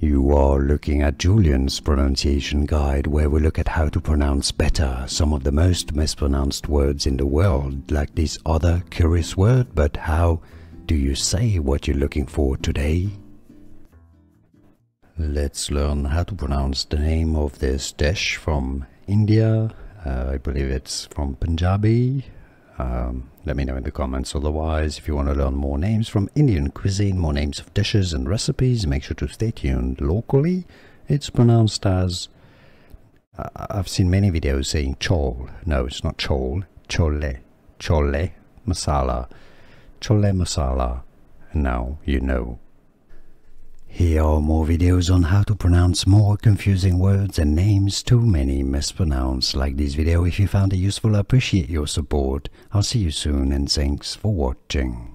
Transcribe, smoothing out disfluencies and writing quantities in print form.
You are looking at Julian's pronunciation guide, where we look at how to pronounce better some of the most mispronounced words in the world, like this other curious word. But how do you say what you're looking for today? Let's learn how to pronounce the name of this dish from India. I believe it's from Punjabi. Let me know in the comments. Otherwise, if you want to learn more names from Indian cuisine, more names of dishes and recipes, make sure to stay tuned. Locally, it's pronounced as, I've seen many videos saying chole. No, it's not chole. Chole. Chole masala. Chole masala. Now you know. Here are more videos on how to pronounce more confusing words and names too many mispronounced. Like this video if you found it useful. I appreciate your support. I'll see you soon and thanks for watching.